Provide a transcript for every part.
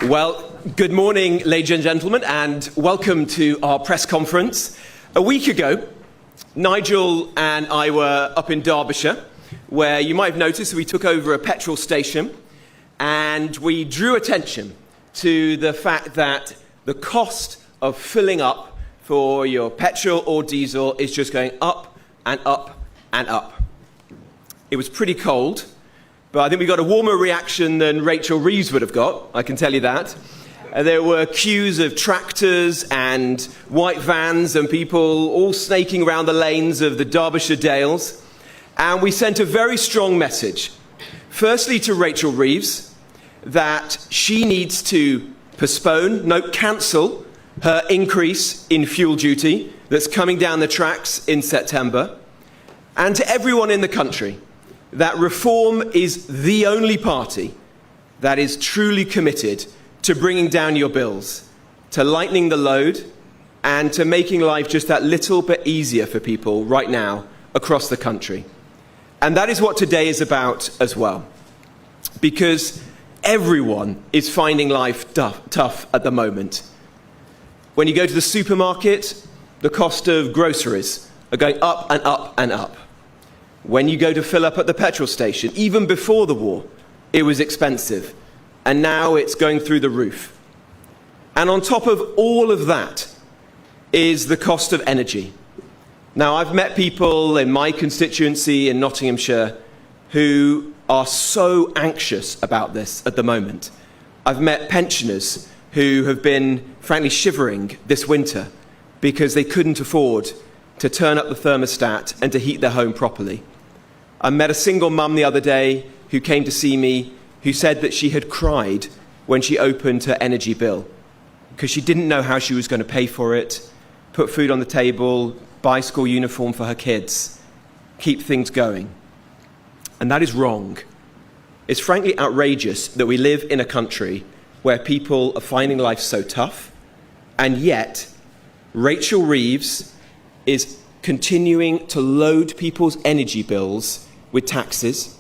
Well, good morning, ladies and gentlemen, and welcome to our press conference. A week ago, Nigel and I were up in Derbyshire, where you might have noticed we took over a petrol station, and we drew attention to the fact that the cost of filling up for your petrol or diesel is just going up and up and up. It was pretty cold, but I think we got a warmer reaction than Rachel Reeves would have got, I can tell you that. There were queues of tractors and white vans and people all snaking around the lanes of the Derbyshire Dales. And we sent a very strong message. Firstly to Rachel Reeves, that she needs to cancel her increase in fuel duty that's coming down the tracks in September. And to everyone in the country, that Reform is the only party that is truly committed to bringing down your bills, to lightening the load, and to making life just that little bit easier for people right now across the country. And that is what today is about as well, because everyone is finding life tough at the moment. When you go to the supermarket, the cost of groceries are going up and up and up. When you go to fill up at the petrol station, even before the war, it was expensive. And now it's going through the roof. And on top of all of that is the cost of energy. Now, I've met people in my constituency in Nottinghamshire who are so anxious about this at the moment. I've met pensioners who have been, frankly, shivering this winter because they couldn't afford to turn up the thermostat and to heat their home properly. I met a single mum the other day who came to see me who said that she had cried when she opened her energy bill because she didn't know how she was going to pay for it, put food on the table, buy school uniform for her kids, keep things going. And that is wrong. It's frankly outrageous that we live in a country where people are finding life so tough, and yet Rachel Reeves is continuing to load people's energy bills with taxes,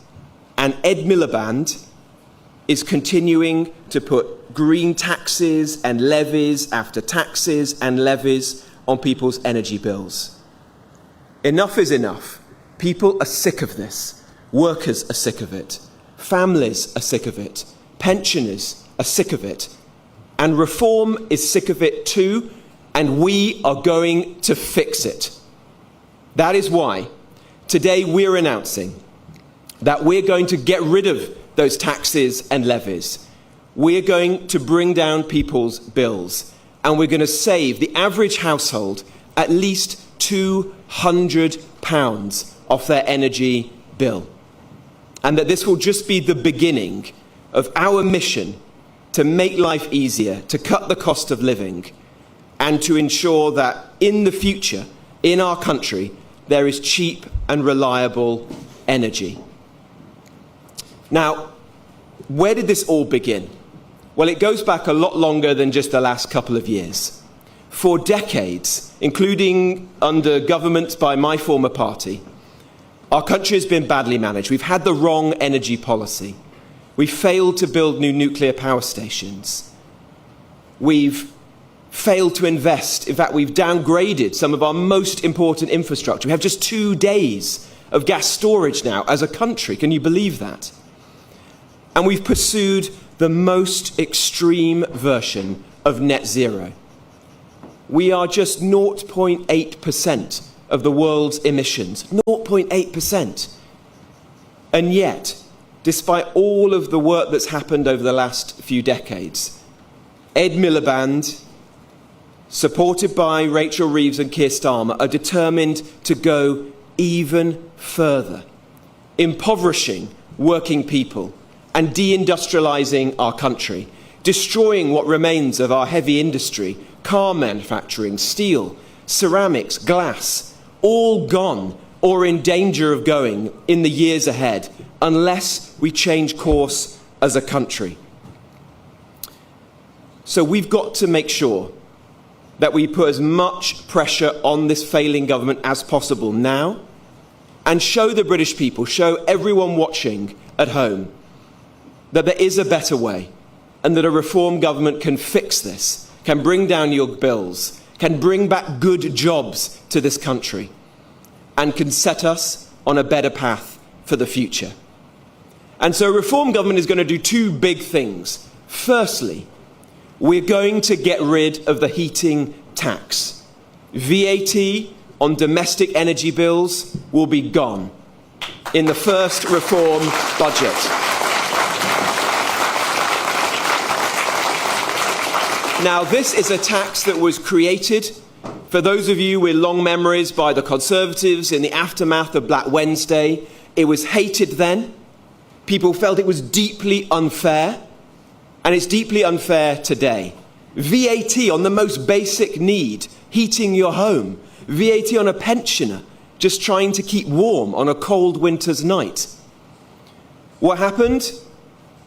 and Ed Miliband is continuing to put green taxes and levies after taxes and levies on people's energy bills. Enough is enough. People are sick of this. Workers are sick of it. Families are sick of it. Pensioners are sick of it. And Reform is sick of it too, and we are going to fix it. That is why today we're announcing that we're going to get rid of those taxes and levies. We're going to bring down people's bills, and we're going to save the average household at least £200 off their energy bill. And that this will just be the beginning of our mission to make life easier, to cut the cost of living, and to ensure that in the future, in our country, there is cheap and reliable energy. Now, where did this all begin? Well, it goes back a lot longer than just the last couple of years. For decades, including under governments by my former party, our country has been badly managed. We've had the wrong energy policy. We've failed to build new nuclear power stations. We've failed to invest. In fact, we've downgraded some of our most important infrastructure. We have just 2 days of gas storage now as a country. Can you believe that? And we've pursued the most extreme version of net zero. We are just 0.8% of the world's emissions. 0.8%. And yet, despite all of the work that's happened over the last few decades, Ed Miliband, supported by Rachel Reeves and Keir Starmer, are determined to go even further, impoverishing working people and deindustrialising our country, destroying what remains of our heavy industry, car manufacturing, steel, ceramics, glass, all gone or in danger of going in the years ahead unless we change course as a country. So we've got to make sure that we put as much pressure on this failing government as possible now, and show the British people, show everyone watching at home, that there is a better way, and that a reform government can fix this, can bring down your bills, can bring back good jobs to this country, and can set us on a better path for the future. And so a reform government is going to do two big things. Firstly, we're going to get rid of the heating tax. VAT on domestic energy bills will be gone in the first reform budget. Now, this is a tax that was created, for those of you with long memories, by the Conservatives in the aftermath of Black Wednesday. It was hated then. People felt it was deeply unfair, and it's deeply unfair today. VAT on the most basic need, heating your home. VAT on a pensioner just trying to keep warm on a cold winter's night. What happened?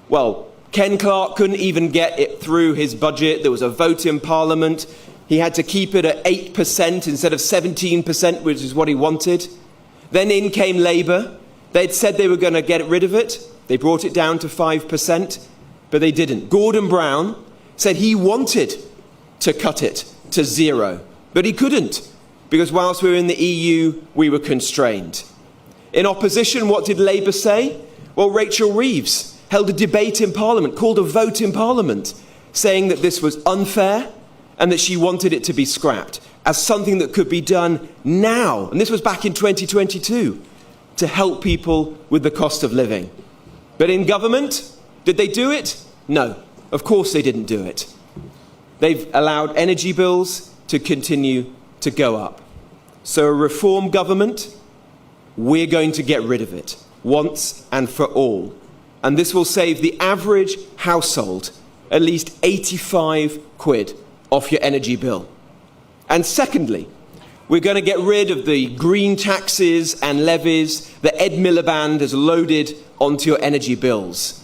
Well, Ken Clarke couldn't even get it through his budget. There was a vote in Parliament. He had to keep it at 8% instead of 17%, which is what he wanted. Then in came Labour. They'd said they were going to get rid of it. They brought it down to 5%, but they didn't. Gordon Brown said he wanted to cut it to zero, but he couldn't, because whilst we were in the EU, we were constrained. In opposition, what did Labour say? Well, Rachel Reeves held a debate in Parliament, called a vote in Parliament, saying that this was unfair and that she wanted it to be scrapped as something that could be done now. And this was back in 2022, to help people with the cost of living. But in government, did they do it? No, of course they didn't do it. They've allowed energy bills to continue to go up. So a reform government, we're going to get rid of it once and for all. And this will save the average household at least 85 quid off your energy bill. And secondly, we're going to get rid of the green taxes and levies that Ed Miliband has loaded onto your energy bills.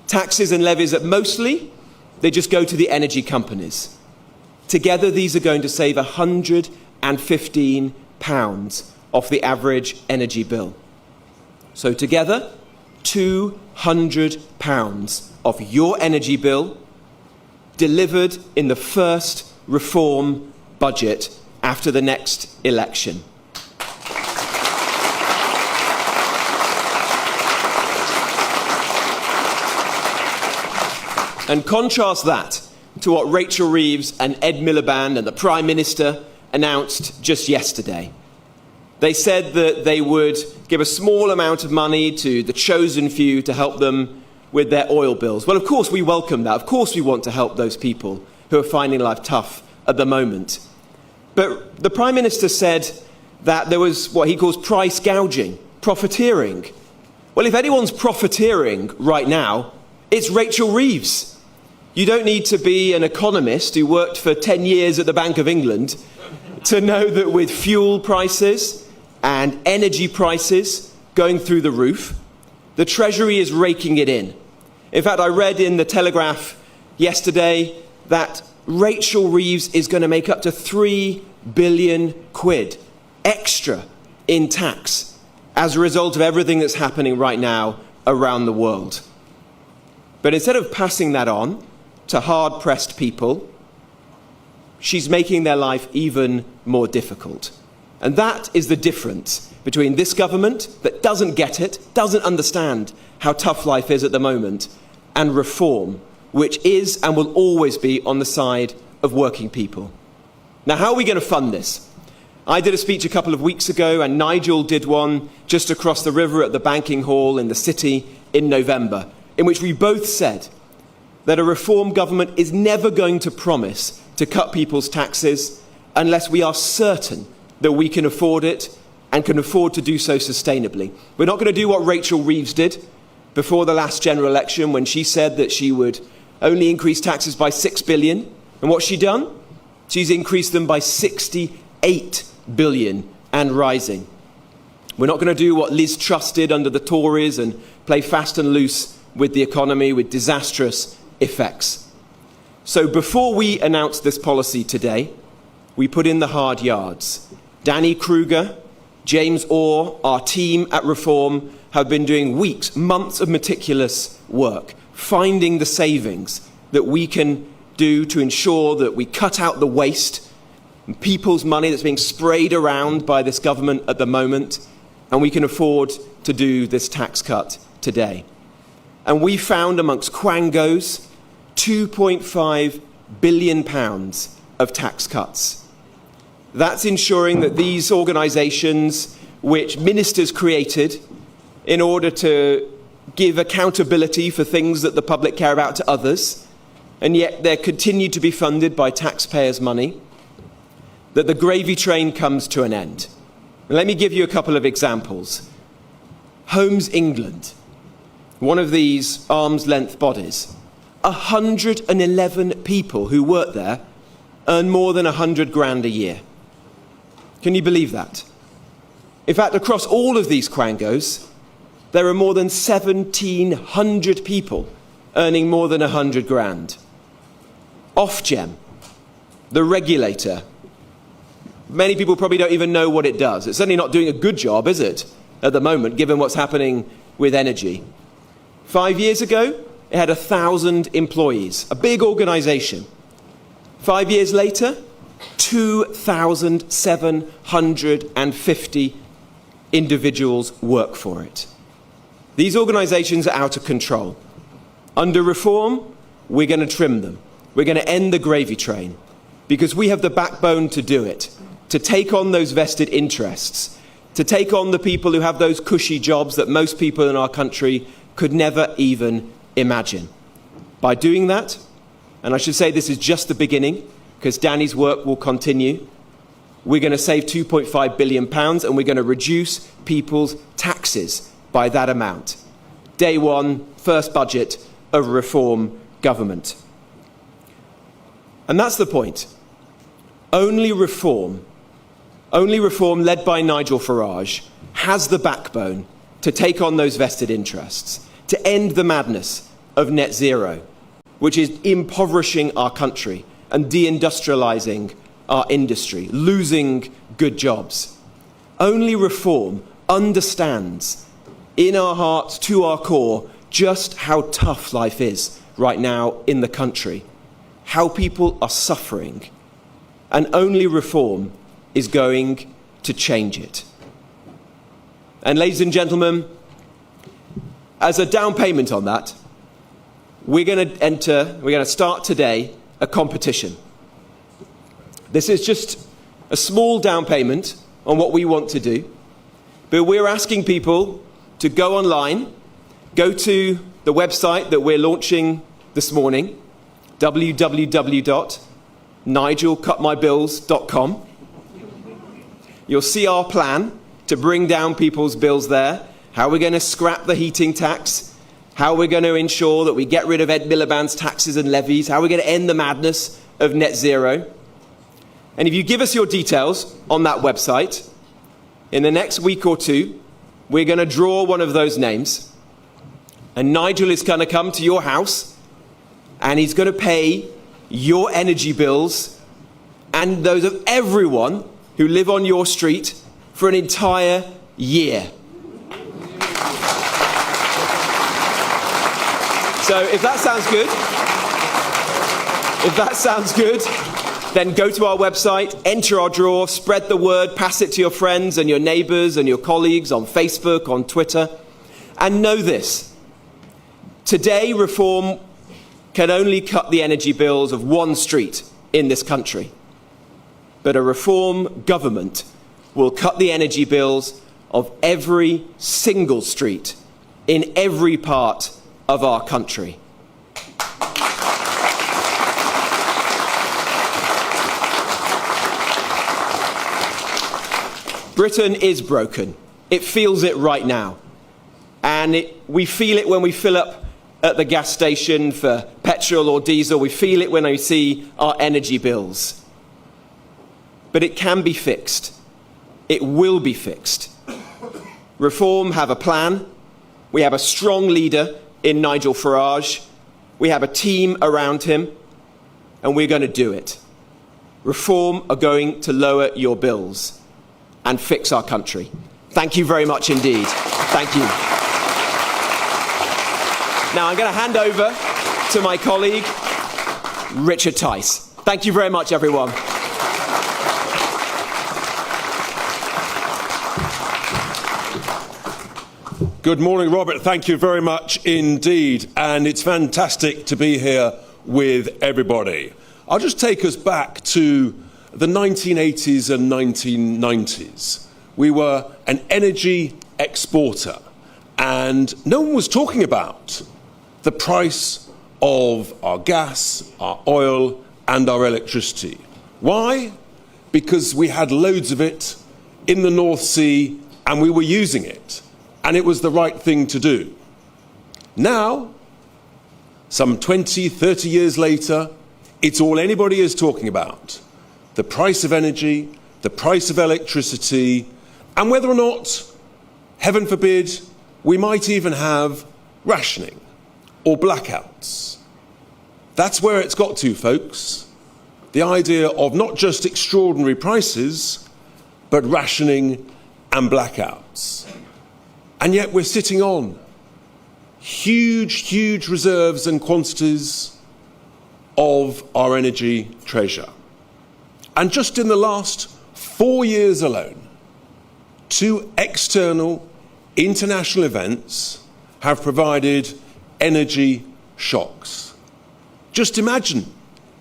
Taxes and levies that mostly, they just go to the energy companies. Together, these are going to save £115 off the average energy bill. So together, £200 off your energy bill, delivered in the first reform budget after the next election. And contrast that to what Rachel Reeves and Ed Miliband and the Prime Minister announced just yesterday. They said that they would give a small amount of money to the chosen few to help them with their oil bills. Well, of course we welcome that. Of course we want to help those people who are finding life tough at the moment. But the Prime Minister said that there was what he calls price gouging, profiteering. Well, if anyone's profiteering right now, it's Rachel Reeves. You don't need to be an economist who worked for 10 years at the Bank of England to know that with fuel prices and energy prices going through the roof, the Treasury is raking it in. In fact, I read in the Telegraph yesterday that Rachel Reeves is going to make up to 3 billion quid extra in tax as a result of everything that's happening right now around the world. But instead of passing that on to hard-pressed people, she's making their life even more difficult. And that is the difference between this government that doesn't get it, doesn't understand how tough life is at the moment, and reform, which is and will always be on the side of working people. Now, how are we going to fund this? I did a speech a couple of weeks ago, and Nigel did one just across the river at the banking hall in the city in November, in which we both said that a reform government is never going to promise to cut people's taxes unless we are certain that we can afford it and can afford to do so sustainably. We're not going to do what Rachel Reeves did before the last general election, when she said that she would only increase taxes by 6 billion. And what's she done? She's increased them by 68 billion and rising. We're not going to do what Liz Truss did under the Tories and play fast and loose with the economy with disastrous effects. So before we announce this policy today, we put in the hard yards. Danny Kruger, James Orr, our team at Reform have been doing weeks, months of meticulous work, finding the savings, that we can do to ensure that we cut out the waste and people's money that's being sprayed around by this government at the moment, and we can afford to do this tax cut today. And we found amongst quangos £2.5 billion of tax cuts. That's ensuring that these organisations, which ministers created in order to give accountability for things that the public care about to others, and yet they're continued to be funded by taxpayers' money, that the gravy train comes to an end. And let me give you a couple of examples. Homes England, one of these arm's-length bodies, 111 people who work there earn more than 100 grand a year. Can you believe that? In fact, across all of these quangos, there are more than 1,700 people earning more than 100 grand. Ofgem, the regulator. Many people probably don't even know what it does. It's certainly not doing a good job, is it, at the moment, given what's happening with energy. 5 years ago, it had 1,000 employees, a big organisation. 5 years later, 2,750 individuals work for it. These organisations are out of control. Under reform, we're going to trim them. We're going to end the gravy train because we have the backbone to do it, to take on those vested interests, to take on the people who have those cushy jobs that most people in our country could never even imagine. By doing that, and I should say this is just the beginning because Danny's work will continue, we're going to save £2.5 billion and we're going to reduce people's taxes by that amount. Day one, first budget of a reform government. And that's the point. Only reform led by Nigel Farage has the backbone to take on those vested interests, to end the madness of net zero, which is impoverishing our country and deindustrialising our industry, losing good jobs. Only reform understands in our hearts, to our core, just how tough life is right now in the country, how people are suffering, and only reform is going to change it. And ladies and gentlemen, as a down payment on that, we're going to start today a competition. This is just a small down payment on what we want to do, but we're asking people to go online, go to the website that we're launching this morning, www.nigelcutmybills.com. You'll see our plan to bring down people's bills there, how we're going to scrap the heating tax, how we're going to ensure that we get rid of Ed Miliband's taxes and levies, how we're going to end the madness of net zero. And if you give us your details on that website, in the next week or two, we're going to draw one of those names, and Nigel is going to come to your house, and he's going to pay your energy bills and those of everyone who live on your street for an entire year. So if that sounds good, then go to our website, enter our draw, spread the word, pass it to your friends and your neighbours and your colleagues on Facebook, on Twitter. And know this, today reform can only cut the energy bills of one street in this country. But a reform government will cut the energy bills of every single street in every part of our country. Britain is broken. It feels it right now. And we feel it when we fill up at the gas station for petrol or diesel. We feel it when we see our energy bills. But it can be fixed. It will be fixed. Reform have a plan. We have a strong leader in Nigel Farage. We have a team around him. And we're going to do it. Reform are going to lower your bills and fix our country. Thank you very much indeed. Thank you. Now I'm going to hand over to my colleague, Richard Tice. Thank you very much, everyone. Good morning, Robert. Thank you very much indeed. And it's fantastic to be here with everybody. I'll just take us back to the 1980s and 1990s. We were an energy exporter, and no one was talking about the price of our gas, our oil, and our electricity. Why? Because we had loads of it in the North Sea and we were using it, and it was the right thing to do. Now, some 20, 30 years later, it's all anybody is talking about. The price of energy, the price of electricity, and whether or not, heaven forbid, we might even have rationing or blackouts. That's where it's got to, folks. The idea of not just extraordinary prices, but rationing and blackouts. And yet we're sitting on huge, huge reserves and quantities of our energy treasure. And just in the last 4 years alone, 2 external international events have provided energy shocks. Just imagine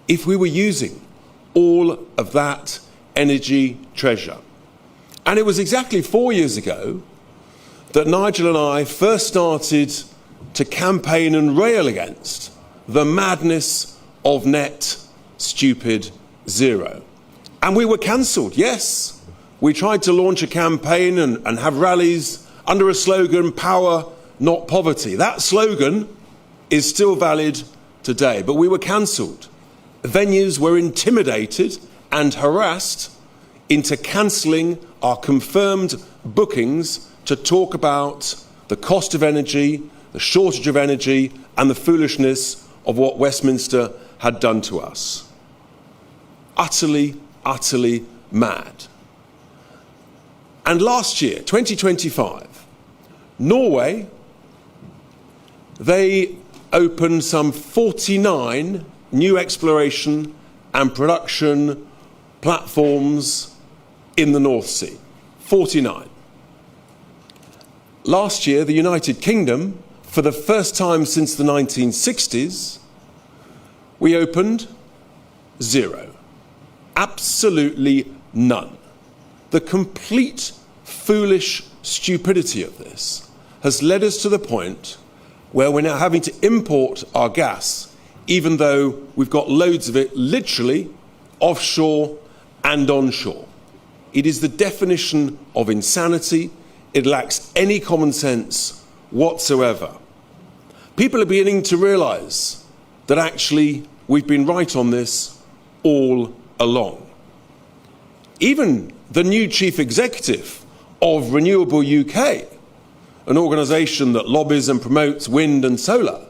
if we were using all of that energy treasure. And it was exactly 4 years ago that Nigel and I first started to campaign and rail against the madness of net stupid zero. And we were cancelled, yes. We tried to launch a campaign and have rallies under a slogan, power, not poverty. That slogan is still valid today, but we were cancelled. Venues were intimidated and harassed into cancelling our confirmed bookings to talk about the cost of energy, the shortage of energy, and the foolishness of what Westminster had done to us. Utterly, utterly mad. And last year, 2025, Norway, they opened some 49 new exploration and production platforms in the North Sea. 49. Last year, the United Kingdom, for the first time since the 1960s, we opened 0. Absolutely none. The complete foolish stupidity of this has led us to the point where we're now having to import our gas, even though we've got loads of it literally offshore and onshore. It is the definition of insanity. It lacks any common sense whatsoever. People are beginning to realise that actually we've been right on this all along. Even the new chief executive of Renewable UK, an organisation that lobbies and promotes wind and solar,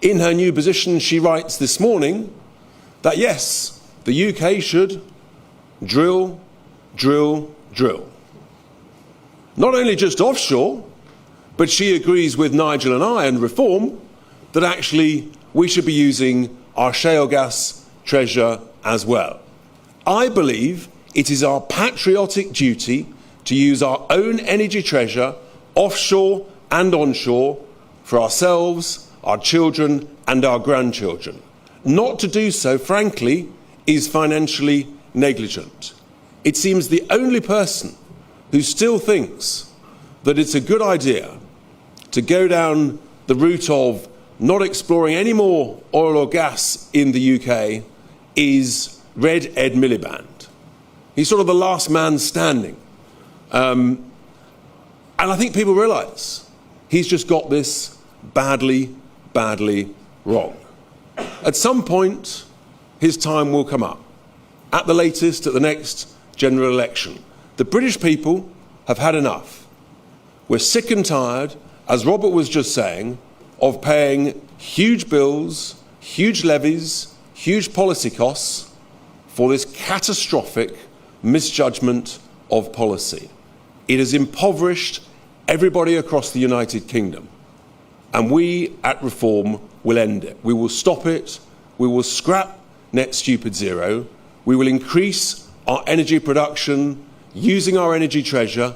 in her new position she writes this morning that yes, the UK should drill, drill, drill. Not only just offshore, but she agrees with Nigel and I and Reform that actually we should be using our shale gas treasure as well. I believe it is our patriotic duty to use our own energy treasure, offshore and onshore, for ourselves, our children and our grandchildren. Not to do so, frankly, is financially negligent. It seems the only person who still thinks that it's a good idea to go down the route of not exploring any more oil or gas in the UK is Red Ed Miliband. He's sort of the last man standing. And I think people realise he's just got this badly, badly wrong. At some point, his time will come up. At the latest, at the next general election. The British people have had enough. We're sick and tired, as Robert was just saying, of paying huge bills, huge levies, huge policy costs for this catastrophic misjudgment of policy. It has impoverished everybody across the United Kingdom. And we at Reform will end it. We will stop it we will scrap net stupid zero, we will increase our energy production using our energy treasure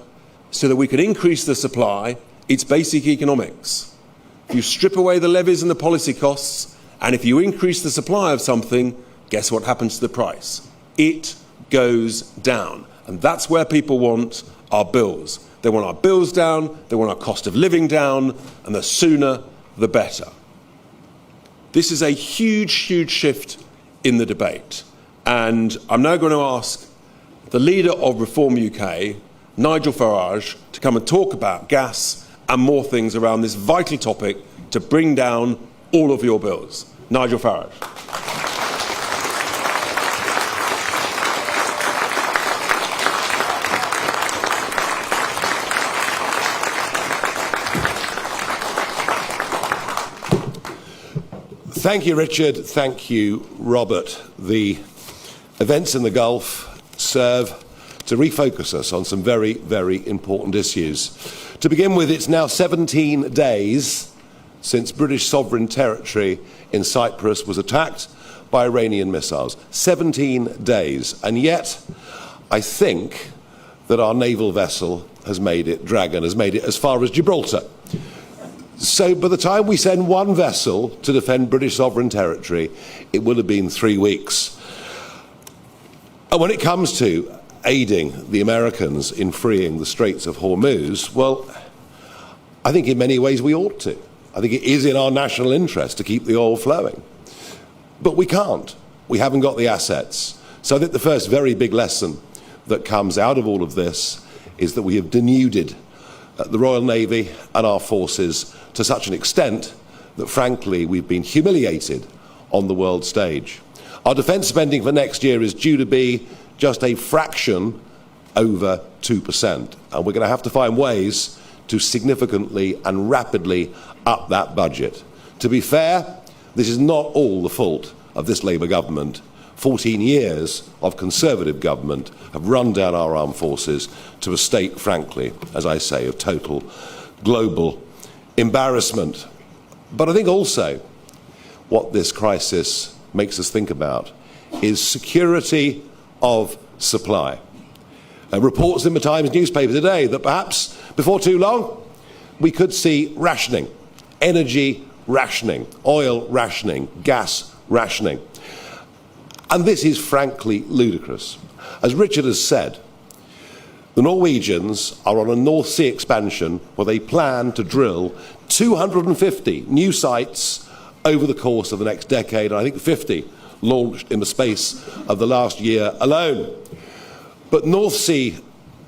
so that we can increase the supply. It's basic economics. If you strip away the levies and the policy costs, and if you increase the supply of something, guess what happens to the price? It goes down. And that's where people want our bills. They want our bills down, they want our cost of living down, and the sooner the better. This is a huge, huge shift in the debate. And I'm now going to ask the leader of Reform UK, Nigel Farage, to come and talk about gas and more things around this vital topic to bring down all of your bills. Nigel Farage. Thank you, Richard. Thank you, Robert. The events in the Gulf serve to refocus us on some very, very important issues. To begin with, it's now 17 days since British sovereign territory in Cyprus was attacked by Iranian missiles. 17 days. And yet, I think that our naval vessel has made it, Dragon, has made it as far as Gibraltar. So by the time we send one vessel to defend British sovereign territory, it will have been 3 weeks. And when it comes to aiding the Americans in freeing the Straits of Hormuz, well, I think in many ways we ought to. I think it is in our national interest to keep the oil flowing. But we can't. We haven't got the assets. So I think the first very big lesson that comes out of all of this is that we have denuded the Royal Navy and our forces to such an extent that, frankly, we've been humiliated on the world stage. Our defence spending for next year is due to be just a fraction over 2%. And we're going to have to find ways to significantly and rapidly up that budget. To be fair, this is not all the fault of this Labour government. 14 years of Conservative government have run down our armed forces to a state, frankly, as I say, of total global embarrassment. But I think also what this crisis makes us think about is security of supply. Reports in the Times newspaper today that perhaps before too long we could see rationing, energy rationing, oil rationing, gas rationing. And this is frankly ludicrous. As Richard has said, the Norwegians are on a North Sea expansion where they plan to drill 250 new sites over the course of the next decade, and I think 50 launched in the space of the last year alone. But North Sea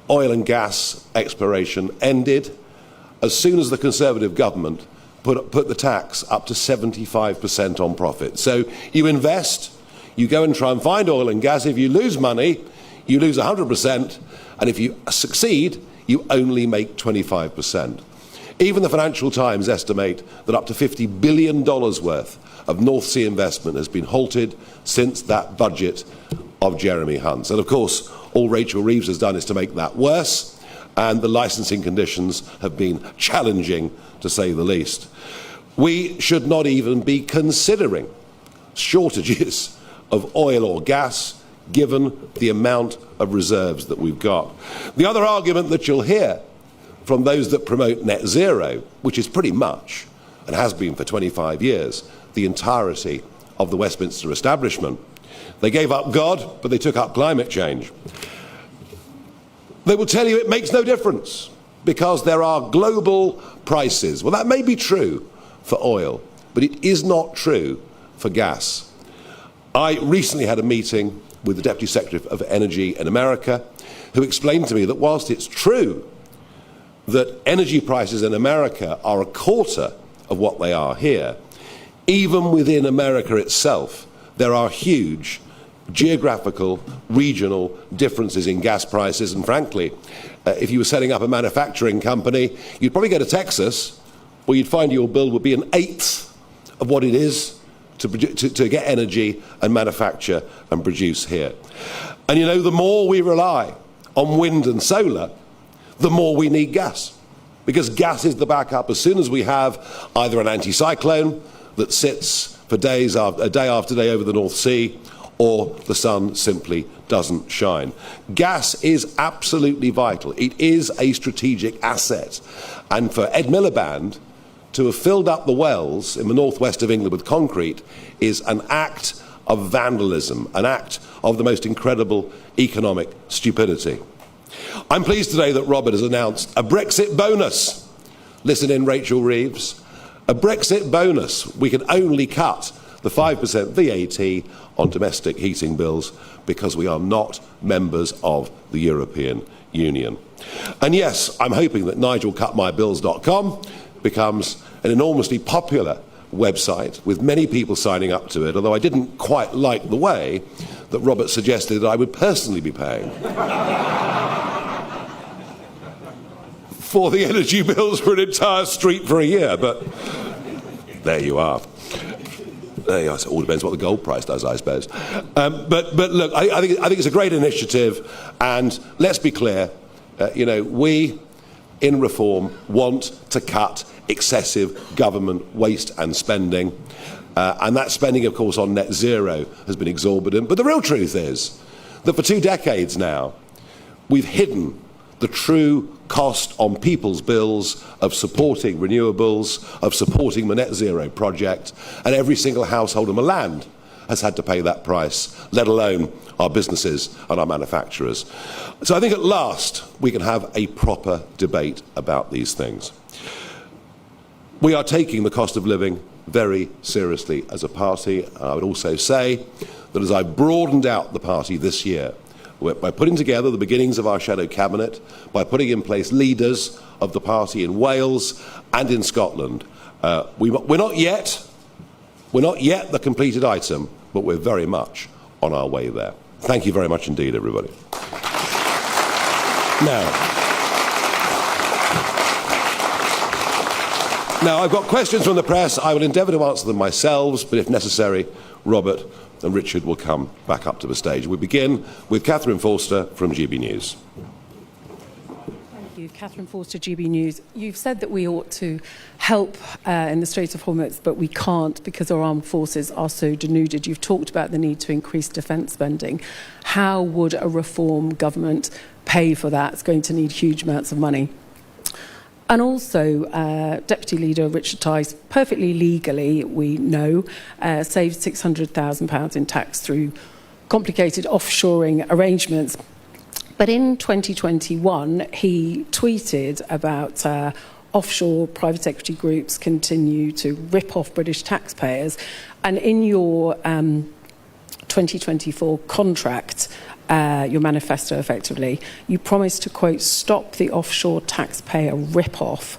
oil and gas exploration ended as soon as the Conservative government put the tax up to 75% on profit. So you invest, you go and try and find oil and gas. If you lose money, you lose 100%, and if you succeed, you only make 25%. Even the Financial Times estimate that up to $50 billion worth of North Sea investment has been halted since that budget of Jeremy Hunt's. And of course, all Rachel Reeves has done is to make that worse, and the licensing conditions have been challenging, to say the least. We should not even be considering shortages of oil or gas, given the amount of reserves that we've got. The other argument that you'll hear from those that promote net zero, which is pretty much, and has been for 25 years, the entirety of the Westminster establishment. They gave up God, but they took up climate change. They will tell you it makes no difference because there are global prices. Well, that may be true for oil, but it is not true for gas. I recently had a meeting with the Deputy Secretary of Energy in America, who explained to me that whilst it's true that energy prices in America are a quarter of what they are here, even within America itself, there are huge geographical, regional differences in gas prices. And frankly, if you were setting up a manufacturing company, you'd probably go to Texas, where you'd find your bill would be an eighth of what it is to get energy and manufacture and produce here. And you know, the more we rely on wind and solar, the more we need gas. Because gas is the backup. As soon as we have either an anticyclone that sits for day after day over the North Sea, or the sun simply doesn't shine. Gas is absolutely vital. It is a strategic asset. And for Ed Miliband to have filled up the wells in the northwest of England with concrete is an act of vandalism, an act of the most incredible economic stupidity. I'm pleased today that Robert has announced a Brexit bonus. Listen in, Rachel Reeves. A Brexit bonus. We can only cut the 5% VAT on domestic heating bills because we are not members of the European Union. And yes, I'm hoping that NigelCutMyBills.com becomes an enormously popular website with many people signing up to it, although I didn't quite like the way that Robert suggested that I would personally be paying for the energy bills for an entire street for a year, but there you are. It all depends what the gold price does, I suppose. But look, I think it's a great initiative, and let's be clear, we in Reform want to cut excessive government waste and spending, and that spending, of course, on net zero has been exorbitant. But the real truth is that for 2 decades now, we've hidden the true cost on people's bills of supporting renewables, of supporting the net zero project, and every single household in the land has had to pay that price, let alone our businesses and our manufacturers. So I think at last we can have a proper debate about these things. We are taking the cost of living very seriously as a party. I would also say that as I've broadened out the party this year, by putting together the beginnings of our shadow cabinet, by putting in place leaders of the party in Wales and in Scotland, we're not yet the completed item, but we're very much on our way there. Thank you very much indeed, everybody. Now, I've got questions from the press. I will endeavour to answer them myself, but if necessary, Robert and Richard will come back up to the stage. We begin with Catherine Forster from GB News. Thank you. Catherine Forster, GB News. You've said that we ought to help in the Strait of Hormuz, but we can't because our armed forces are so denuded. You've talked about the need to increase defence spending. How would a reform government pay for that? It's going to need huge amounts of money. And also, Deputy Leader Richard Tice, perfectly legally, we know, saved £600,000 in tax through complicated offshoring arrangements. But in 2021, he tweeted about offshore private equity groups continue to rip off British taxpayers. And in your 2024 contract, your manifesto effectively, you promised to, quote, stop the offshore taxpayer rip-off.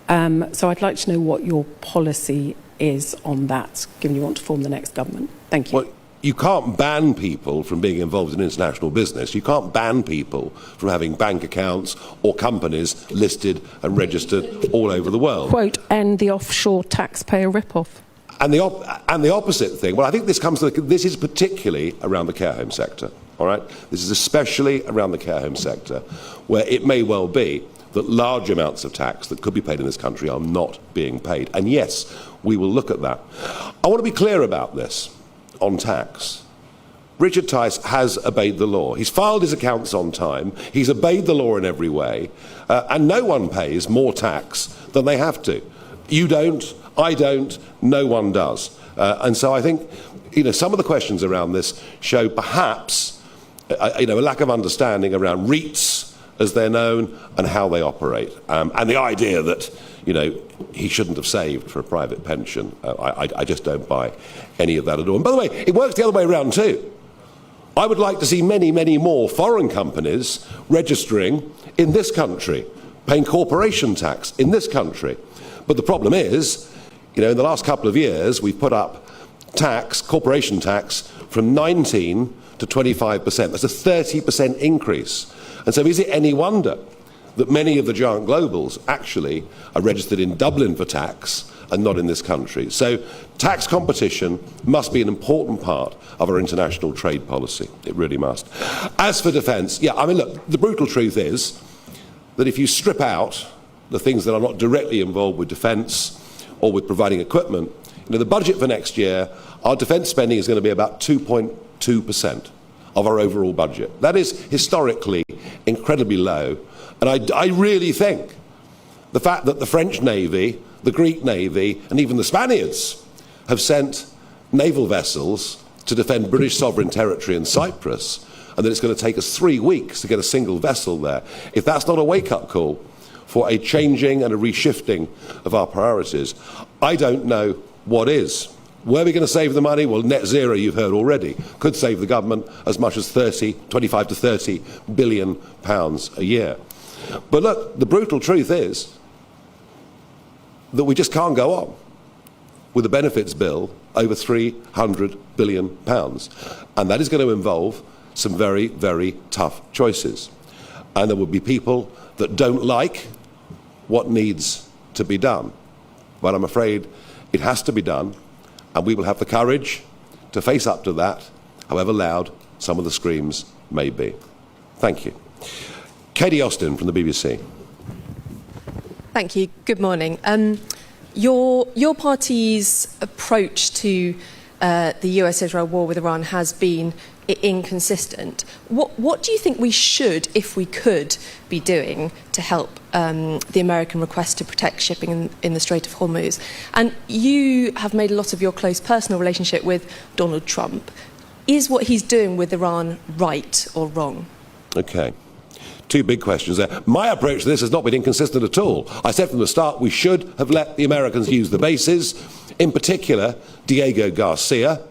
So I'd like to know what your policy is on that, given you want to form the next government. Thank you. Well, you can't ban people from being involved in international business. You can't ban people from having bank accounts or companies listed and registered all over the world. Quote, end the offshore taxpayer rip-off. And the opposite thing, well, I think this is particularly around the care home sector. All right? This is especially around the care home sector, where it may well be that large amounts of tax that could be paid in this country are not being paid. And yes, we will look at that. I want to be clear about this on tax. Richard Tice has obeyed the law. He's filed his accounts on time. He's obeyed the law in every way. And no one pays more tax than they have to. You don't, I don't, no one does. And so I think, some of the questions around this show perhaps a lack of understanding around REITs, as they're known, and how they operate. And the idea that, he shouldn't have saved for a private pension. I just don't buy any of that at all. And by the way, it works the other way around too. I would like to see many, many more foreign companies registering in this country, paying corporation tax in this country. But the problem is, in the last couple of years, we've put up corporation tax from 19 to 25%. That's a 30% increase. And so is it any wonder that many of the giant globals actually are registered in Dublin for tax and not in this country? So tax competition must be an important part of our international trade policy. It really must. As for defence, look, the brutal truth is that if you strip out the things that are not directly involved with defence or with providing equipment, The budget for next year, our defence spending is going to be about 2.2% of our overall budget. That is historically incredibly low. And I really think the fact that the French Navy, the Greek Navy, and even the Spaniards have sent naval vessels to defend British sovereign territory in Cyprus, and that it's going to take us 3 weeks to get a single vessel there, if that's not a wake-up call for a changing and a reshifting of our priorities, I don't know what is. Where are we going to save the money? Well, net zero, you've heard already, could save the government as much as 25 to 30 billion pounds a year. But look, the brutal truth is that we just can't go on with a benefits bill over £300 billion. And that is going to involve some very, very tough choices. And there will be people that don't like what needs to be done. But I'm afraid it has to be done, and we will have the courage to face up to that, however loud some of the screams may be. Thank you. Katie Austin from the BBC. Thank you. Good morning. Your party's approach to the US-Israel war with Iran has been inconsistent. What do you think we should, if we could, be doing to help the American request to protect shipping in the Strait of Hormuz? And you have made a lot of your close personal relationship with Donald Trump. Is what he's doing with Iran right or wrong? Okay. Two big questions there. My approach to this has not been inconsistent at all. I said from the start we should have let the Americans use the bases, in particular Diego Garcia.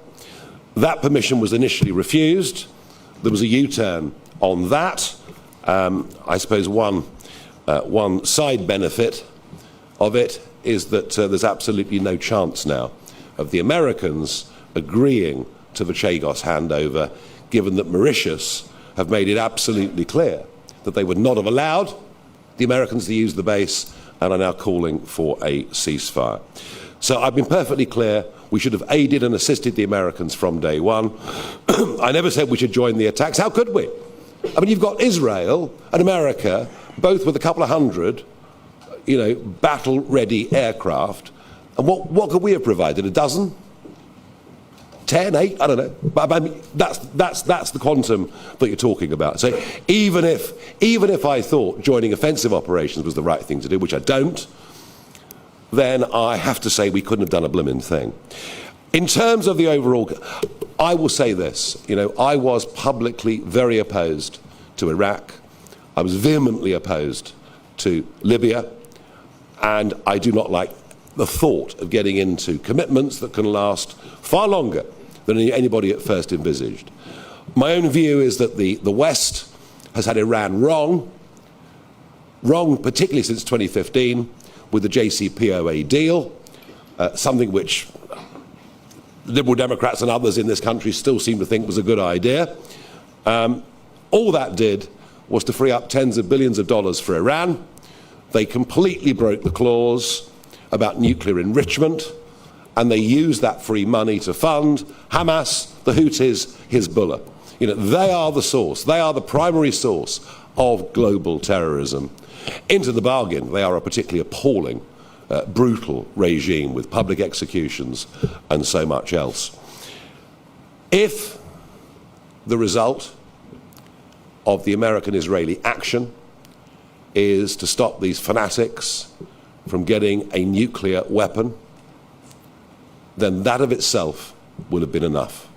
That permission was initially refused. There was a U-turn on that. I suppose one side benefit of it is that there's absolutely no chance now of the Americans agreeing to the Chagos handover, given that Mauritius have made it absolutely clear that they would not have allowed the Americans to use the base and are now calling for a ceasefire. So I've been perfectly clear we should have aided and assisted the Americans from day one. I never said we should join the attacks. How could we? I mean, you've got Israel and America, both with a couple of hundred, battle-ready aircraft. And what could we have provided? A dozen? 10, 8, I don't know. But I mean, that's the quantum that you're talking about. So even if I thought joining offensive operations was the right thing to do, which I don't, then I have to say we couldn't have done a blooming thing. In terms of the overall, I will say this, I was publicly very opposed to Iraq. I was vehemently opposed to Libya, and I do not like the thought of getting into commitments that can last far longer than anybody at first envisaged. My own view is that the West has had Iran wrong particularly since 2015 with the JCPOA deal, something which Liberal Democrats and others in this country still seem to think was a good idea. All that did was to free up tens of billions of dollars for Iran. They completely broke the clause about nuclear enrichment, and they used that free money to fund Hamas, the Houthis, Hezbollah. They are the source, they are the primary source of global terrorism. Into the bargain, they are a particularly appalling, brutal regime with public executions and so much else. If the result of the American-Israeli action is to stop these fanatics from getting a nuclear weapon, then that of itself will have been enough.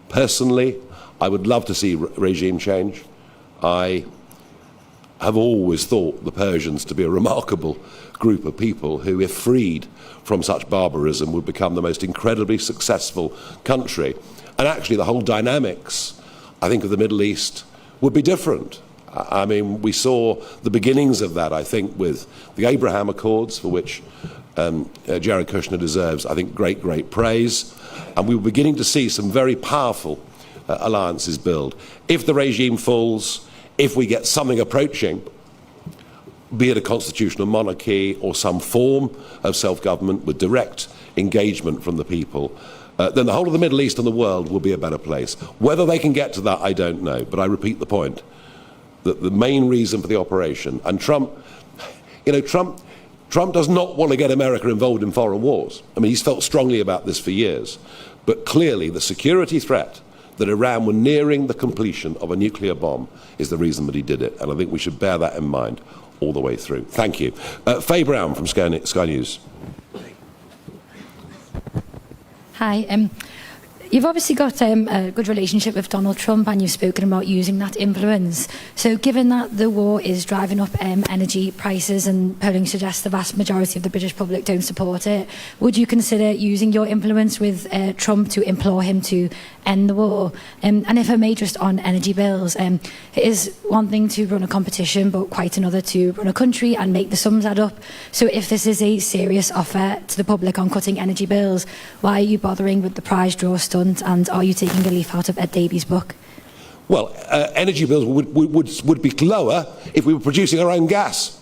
Personally, I would love to see regime change. I have always thought the Persians to be a remarkable group of people who, if freed from such barbarism, would become the most incredibly successful country. And actually the whole dynamics, I think, of the Middle East would be different. I mean, we saw the beginnings of that, I think, with the Abraham Accords, for which Jared Kushner deserves, I think, great praise. And we were beginning to see some very powerful alliances build. If the regime falls, if we get something approaching, be it a constitutional monarchy or some form of self-government with direct engagement from the people, then the whole of the Middle East and the world will be a better place. Whether they can get to that, I don't know. But I repeat the point, that the main reason for the operation, and Trump, Trump does not want to get America involved in foreign wars. I mean, he's felt strongly about this for years. But clearly, the security threat that Iran were nearing the completion of a nuclear bomb is the reason that he did it. And I think we should bear that in mind all the way through. Thank you. Faye Brown from Sky News. Hi. You've obviously got a good relationship with Donald Trump, and you've spoken about using that influence. So given that the war is driving up energy prices and polling suggests the vast majority of the British public don't support it, would you consider using your influence with Trump to implore him to end the war? And if I may, just on energy bills, it is one thing to run a competition, but quite another to run a country and make the sums add up. So if this is a serious offer to the public on cutting energy bills, why are you bothering with the prize draw stunt, and are you taking a leaf out of Ed Davy's book? Well, energy bills would be lower if we were producing our own gas.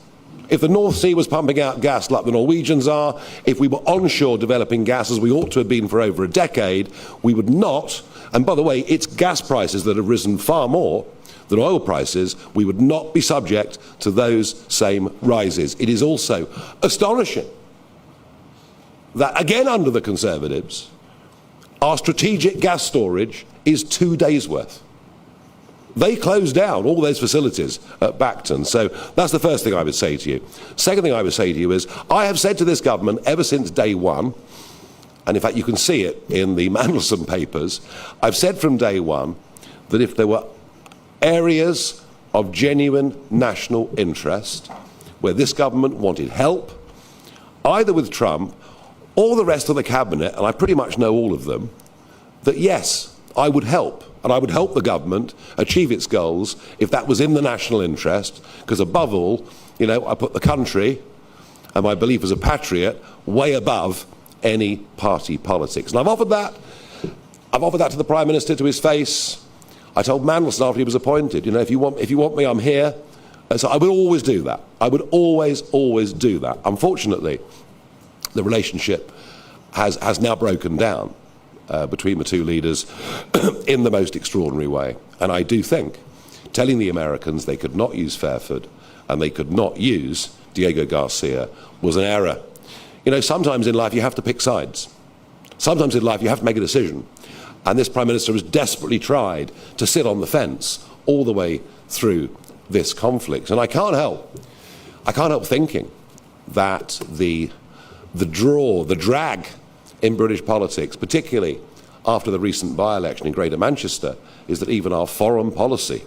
If the North Sea was pumping out gas like the Norwegians are, if we were onshore developing gas as we ought to have been for over a decade, we would not, and by the way, it's gas prices that have risen far more than oil prices, we would not be subject to those same rises. It is also astonishing that, again under the Conservatives, our strategic gas storage is 2 days' worth. They closed down all those facilities at Bacton. So that's the first thing I would say to you. Second thing I would say to you is, I have said to this government ever since day one, and in fact you can see it in the Mandelson papers, I've said from day one that if there were areas of genuine national interest where this government wanted help, either with Trump or the rest of the cabinet, and I pretty much know all of them, that yes, I would help. And I would help the government achieve its goals if that was in the national interest, because above all, you know, I put the country and my belief as a patriot way above any party politics. And I've offered that to the Prime Minister to his face. I told Mandelson after he was appointed, you know, if you want me, I'm here. And so I would always do that. I would always do that. Unfortunately, the relationship has now broken down between the two leaders in the most extraordinary way. And I do think telling the Americans they could not use Fairford and they could not use Diego Garcia was an error. You know, sometimes in life you have to pick sides. Sometimes in life you have to make a decision. And this Prime Minister has desperately tried to sit on the fence all the way through this conflict. And I can't help thinking that the drag in British politics, particularly after the recent by-election in Greater Manchester, is that even our foreign policy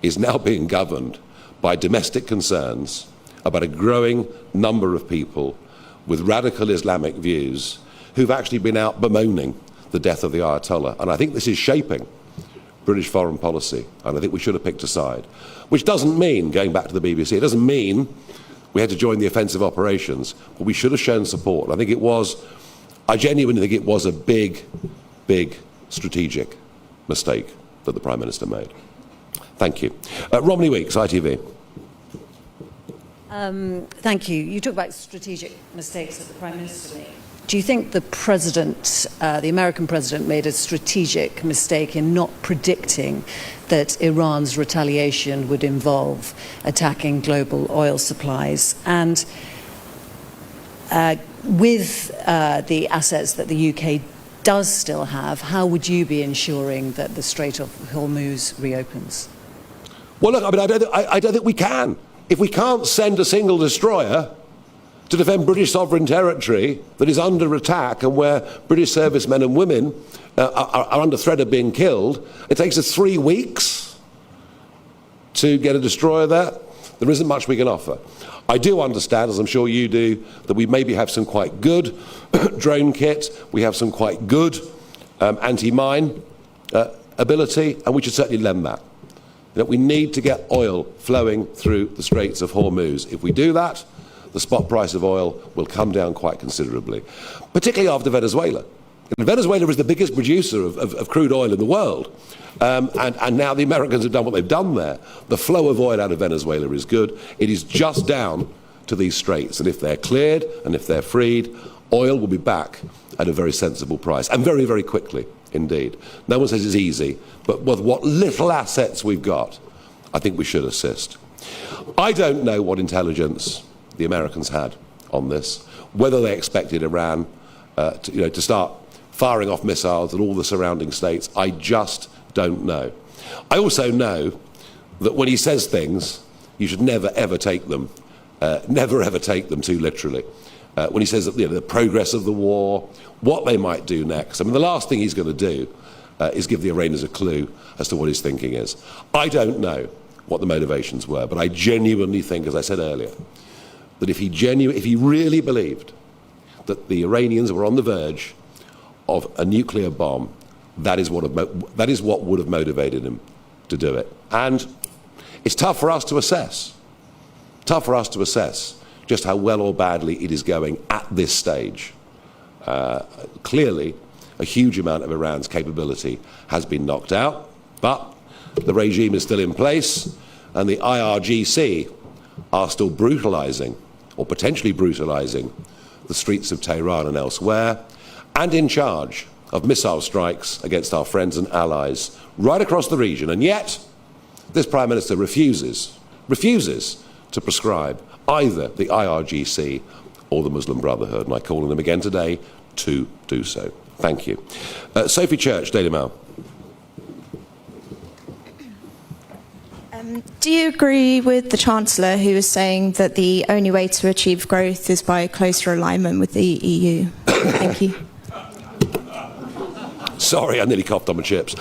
is now being governed by domestic concerns about a growing number of people with radical Islamic views who've actually been out bemoaning the death of the Ayatollah. And I think this is shaping British foreign policy, and I think we should have picked a side. Which doesn't mean, going back to the BBC, it doesn't mean we had to join the offensive operations, but we should have shown support. And I genuinely think it was a big strategic mistake that the Prime Minister made. Thank you. Romney Weeks, ITV. Thank you. You talk about strategic mistakes that the Prime Minister made. Do you think the President, the American President, made a strategic mistake in not predicting that Iran's retaliation would involve attacking global oil supplies? And with the assets that the UK does still have, how would you be ensuring that the Strait of Hormuz reopens? Well, look, I mean, I don't think we can. If we can't send a single destroyer to defend British sovereign territory that is under attack and where British servicemen and women are under threat of being killed, it takes us 3 weeks to get a destroyer there. There isn't much we can offer. I do understand, as I'm sure you do, that we maybe have some quite good drone kit, we have some quite good anti-mine ability, and we should certainly lend that. You know, we need to get oil flowing through the Straits of Hormuz. If we do that, the spot price of oil will come down quite considerably, particularly after Venezuela. Venezuela is the biggest producer of crude oil in the world, and now the Americans have done what they've done there. The flow of oil out of Venezuela is good. It is just down to these straits, and if they're cleared and if they're freed, oil will be back at a very sensible price, and very, very quickly indeed. No one says it's easy, but with what little assets we've got, I think we should assist. I don't know what intelligence the Americans had on this. Whether they expected Iran to start firing off missiles at all the surrounding states, I just don't know. I also know that when he says things, you should never ever take them too literally. When he says that the progress of the war, what they might do next. I mean, the last thing he's going to do is give the Iranians a clue as to what his thinking is. I don't know what the motivations were, but I genuinely think, as I said earlier, that if he really believed that the Iranians were on the verge of a nuclear bomb, that is what would have motivated him to do it. And it's tough for us to assess just how well or badly it is going at this stage. Clearly, a huge amount of Iran's capability has been knocked out, but the regime is still in place, and the IRGC are still brutalizing, or potentially brutalizing, the streets of Tehran and elsewhere, and in charge of missile strikes against our friends and allies right across the region. And yet, this Prime Minister refuses to prescribe either the IRGC or the Muslim Brotherhood, and I call on them again today to do so. Thank you. Sophie Church, Daily Mail. Do you agree with the Chancellor who is saying that the only way to achieve growth is by closer alignment with the EU? Thank you. Sorry, I nearly coughed on my chips.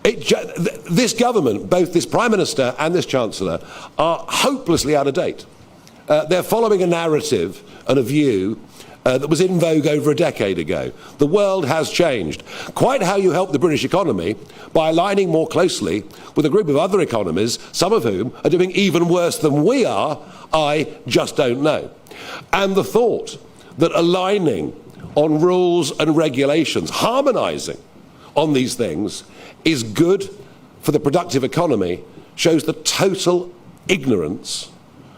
This government, both this Prime Minister and this Chancellor, are hopelessly out of date. They're following a narrative and a view that was in vogue over a decade ago. The world has changed. Quite how you help the British economy by aligning more closely with a group of other economies, some of whom are doing even worse than we are, I just don't know. And the thought that aligning on rules and regulations, harmonising on these things, is good for the productive economy shows the total ignorance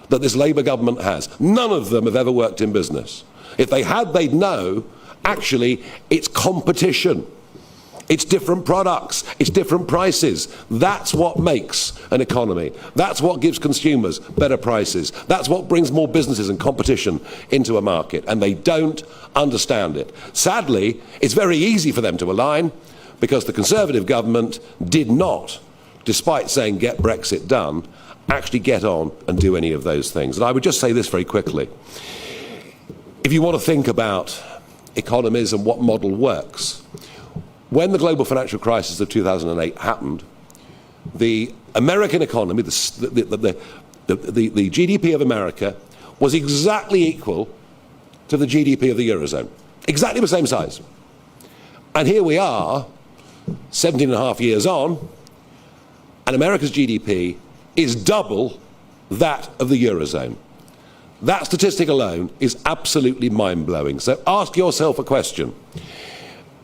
that this Labour government has. None of them have ever worked in business. If they had, they'd know, actually, it's competition. It's different products. It's different prices. That's what makes an economy. That's what gives consumers better prices. That's what brings more businesses and competition into a market. And they don't understand it. Sadly, it's very easy for them to align because the Conservative government did not, despite saying get Brexit done, actually get on and do any of those things. And I would just say this very quickly. If you want to think about economies and what model works, when the global financial crisis of 2008 happened, the American economy, the GDP of America, was exactly equal to the GDP of the Eurozone. Exactly the same size. And here we are, 17 and a half years on, and America's GDP is double that of the Eurozone. That statistic alone is absolutely mind-blowing. So ask yourself a question.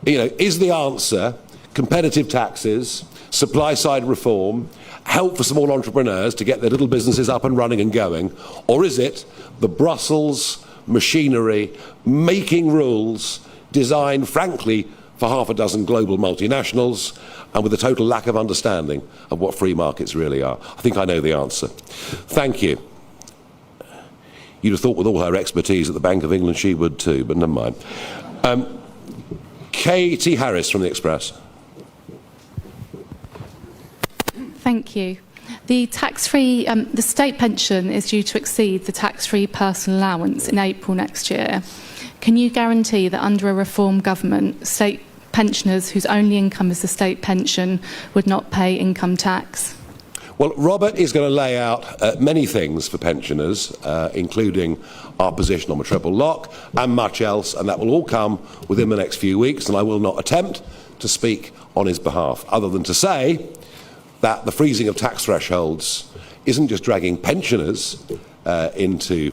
Is the answer competitive taxes, supply-side reform, help for small entrepreneurs to get their little businesses up and running and going, or is it the Brussels machinery making rules designed, frankly, for half a dozen global multinationals and with a total lack of understanding of what free markets really are? I think I know the answer. Thank you. You'd have thought with all her expertise at the Bank of England she would too, but never mind. K.T. Harris from The Express. Thank you. The tax-free, the state pension is due to exceed the tax-free personal allowance in April next year. Can you guarantee that under a reform government, state pensioners whose only income is the state pension would not pay income tax? Well, Robert is going to lay out many things for pensioners, including our position on the triple lock and much else, and that will all come within the next few weeks, and I will not attempt to speak on his behalf, other than to say that the freezing of tax thresholds isn't just dragging pensioners into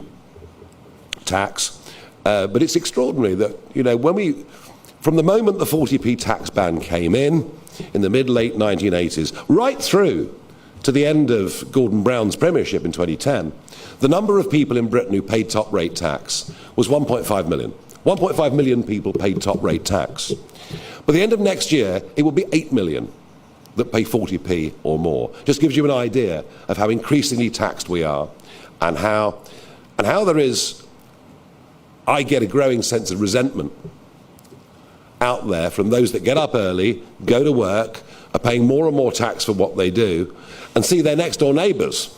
tax, but it's extraordinary that, from the moment the 40p tax ban came in the mid-late 1980s, right through to the end of Gordon Brown's premiership in 2010, the number of people in Britain who paid top-rate tax was 1.5 million. 1.5 million people paid top-rate tax. By the end of next year, it will be 8 million that pay 40p or more. Just gives you an idea of how increasingly taxed we are and how there is, I get a growing sense of resentment out there from those that get up early, go to work, are paying more and more tax for what they do, and see their next door neighbours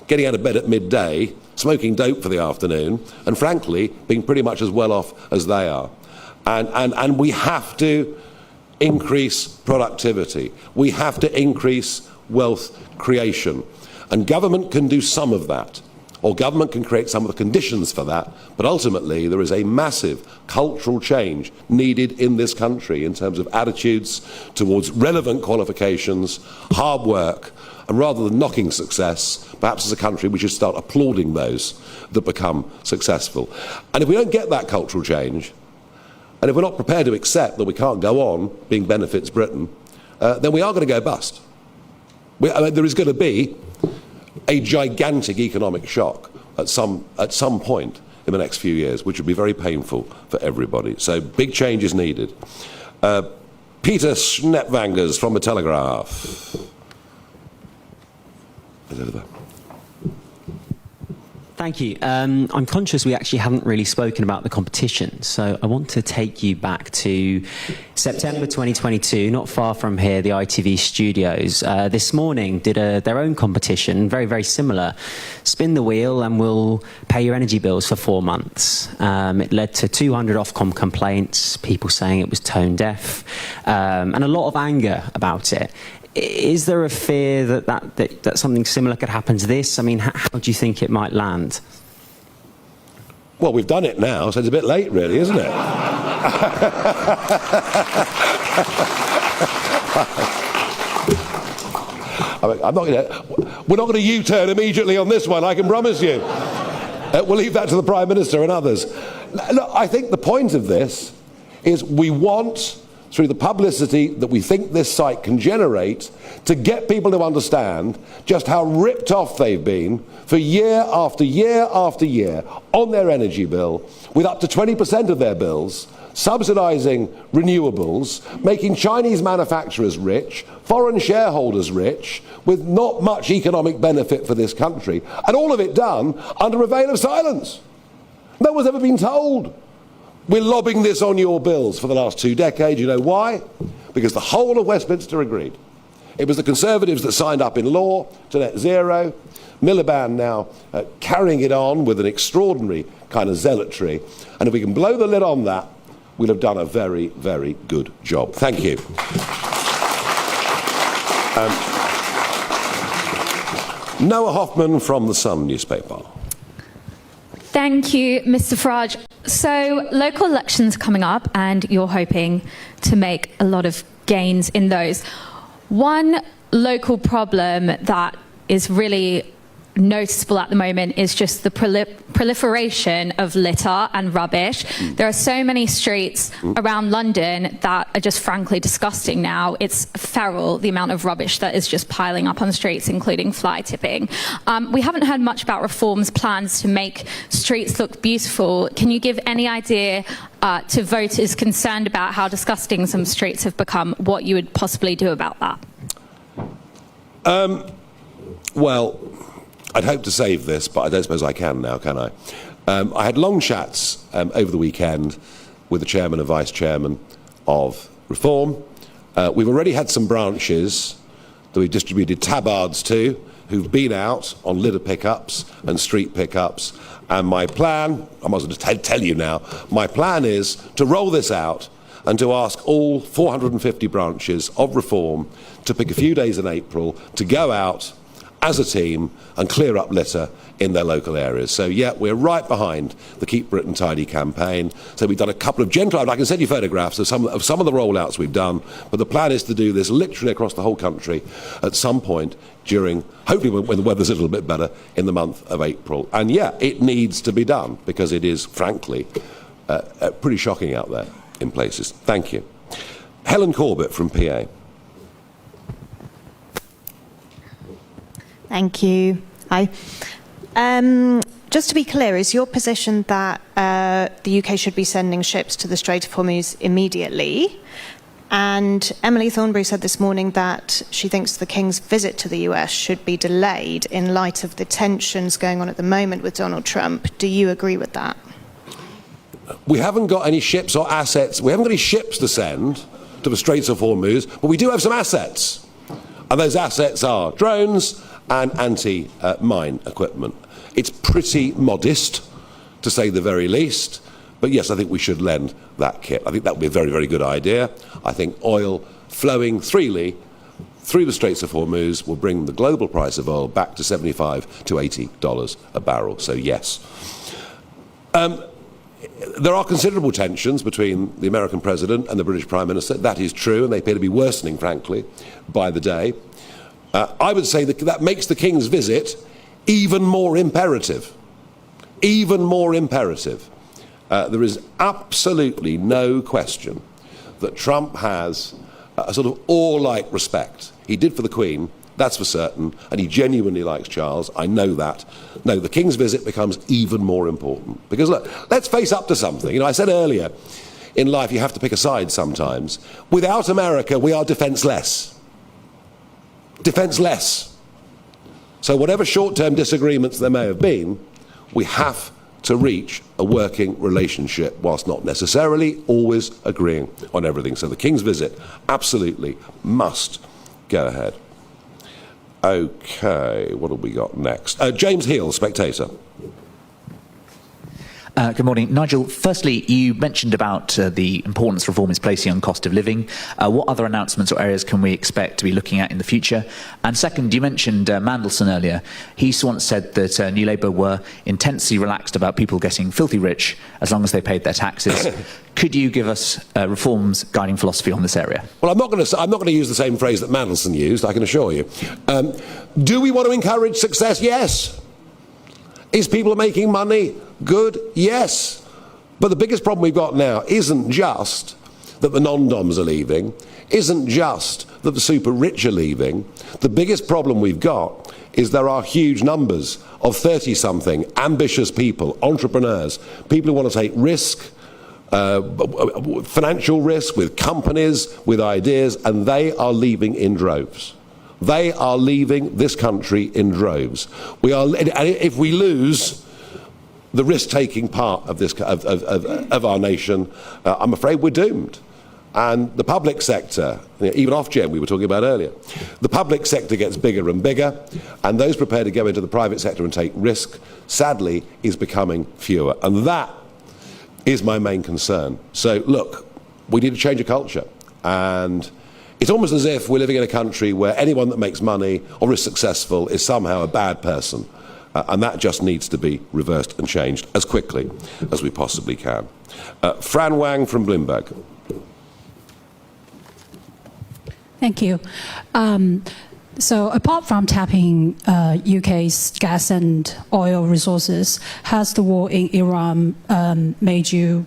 getting out of bed at midday, smoking dope for the afternoon, and frankly, being pretty much as well off as they are. And we have to increase productivity. We have to increase wealth creation. And government can do some of that, or government can create some of the conditions for that, but ultimately there is a massive cultural change needed in this country in terms of attitudes towards relevant qualifications, hard work, and rather than knocking success, perhaps as a country we should start applauding those that become successful. And if we don't get that cultural change, and if we're not prepared to accept that we can't go on being benefits Britain, then we are going to go bust. There is going to be a gigantic economic shock at some point in the next few years, which would be very painful for everybody. So big change is needed. Peter Schneppvangers from the Telegraph. Thank you. I'm conscious we actually haven't really spoken about the competition, so I want to take you back to September 2022, not far from here, the ITV studios. This morning did their own competition, very, very similar. Spin the wheel and we'll pay your energy bills for 4 months. It led to 200 Ofcom complaints, people saying it was tone deaf, and a lot of anger about it. Is there a fear that something similar could happen to this? I mean, how do you think it might land? Well, we've done it now, so it's a bit late, really, isn't it? We're not going to U-turn immediately on this one, I can promise you. We'll leave that to the Prime Minister and others. Look, I think the point of this is we want, through the publicity that we think this site can generate, to get people to understand just how ripped off they've been for year after year after year on their energy bill, with up to 20% of their bills subsidising renewables, making Chinese manufacturers rich, foreign shareholders rich, with not much economic benefit for this country, and all of it done under a veil of silence. No one's ever been told. We're lobbing this on your bills for the last 2 decades. You know why? Because the whole of Westminster agreed. It was the Conservatives that signed up in law to net zero. Miliband now carrying it on with an extraordinary kind of zealotry. And if we can blow the lid on that, we'll have done a very, very good job. Thank you. Noah Hoffman from The Sun newspaper. Thank you, Mr. Farage. So, local elections are coming up, and you're hoping to make a lot of gains in those. One local problem that is really noticeable at the moment is just the proliferation of litter and rubbish. There are so many streets around London that are just frankly disgusting now. It's feral, the amount of rubbish that is just piling up on the streets, including fly tipping. We haven't heard much about reforms plans to make streets look beautiful. Can you give any idea to voters concerned about how disgusting some streets have become, what you would possibly do about that? Well, I'd hope to save this, but I don't suppose I can now, can I? I had long chats over the weekend with the chairman and vice chairman of Reform. We've already had some branches that we've distributed tabards to, who've been out on litter pickups and street pickups. And my plan, I might as well just tell you now, my plan is to roll this out and to ask all 450 branches of Reform to pick a few days in April to go out as a team and clear up litter in their local areas. So yeah, we're right behind the Keep Britain Tidy campaign. So we've done a couple of gentle, I can send you photographs of some of the rollouts we've done, but the plan is to do this literally across the whole country at some point during, hopefully when the weather's a little bit better, in the month of April. And yeah, it needs to be done because it is, frankly, pretty shocking out there in places. Thank you. Helen Corbett from PA. Thank you. Hi. Just to be clear, is your position that the UK should be sending ships to the Strait of Hormuz immediately? And Emily Thornberry said this morning that she thinks the King's visit to the US should be delayed in light of the tensions going on at the moment with Donald Trump. Do you agree with that? We haven't got any ships or assets. We haven't got any ships to send to the Straits of Hormuz, but we do have some assets. And those assets are drones and anti-mine equipment. It's pretty modest, to say the very least. But yes, I think we should lend that kit. I think that would be a very, very good idea. I think oil flowing freely through the Straits of Hormuz will bring the global price of oil back to $75 to $80 a barrel. So yes. There are considerable tensions between the American president and the British Prime Minister. That is true, and they appear to be worsening, frankly, by the day. I would say that makes the King's visit even more imperative. Even more imperative. There is absolutely no question that Trump has a sort of awe-like respect. He did for the Queen, that's for certain, and he genuinely likes Charles. I know that. No, the King's visit becomes even more important. Because look, let's face up to something. You know, I said earlier, in life you have to pick a side sometimes. Without America, we are defenceless. Defenceless. So whatever short-term disagreements there may have been, we have to reach a working relationship whilst not necessarily always agreeing on everything. So the King's visit absolutely must go ahead. Okay, what have we got next? James Heal, Spectator. Good morning. Nigel, firstly, you mentioned about the importance reform is placing on cost of living. What other announcements or areas can we expect to be looking at in the future? And second, you mentioned Mandelson earlier. He once said that New Labour were intensely relaxed about people getting filthy rich as long as they paid their taxes. Could you give us Reform's guiding philosophy on this area? Well, I'm not going to use the same phrase that Mandelson used, I can assure you. Do we want to encourage success? Yes. Is people making money? Good? Yes. But the biggest problem we've got now isn't just that the non-doms are leaving, isn't just that the super rich are leaving. The biggest problem we've got is there are huge numbers of 30-something ambitious people, entrepreneurs, people who want to take risk, financial risk with companies, with ideas, and they are leaving in droves. They are leaving this country in droves. If we lose the risk-taking part of this of our nation, I'm afraid we're doomed. And the public sector, even Ofgem we were talking about earlier, the public sector gets bigger and bigger, and those prepared to go into the private sector and take risk, sadly, is becoming fewer. And that is my main concern. So, look, we need to change a culture. And it's almost as if we're living in a country where anyone that makes money or is successful is somehow a bad person. And that just needs to be reversed and changed as quickly as we possibly can. Fran Wang from Bloomberg. Thank you. So apart from tapping UK's gas and oil resources, has the war in Iran made you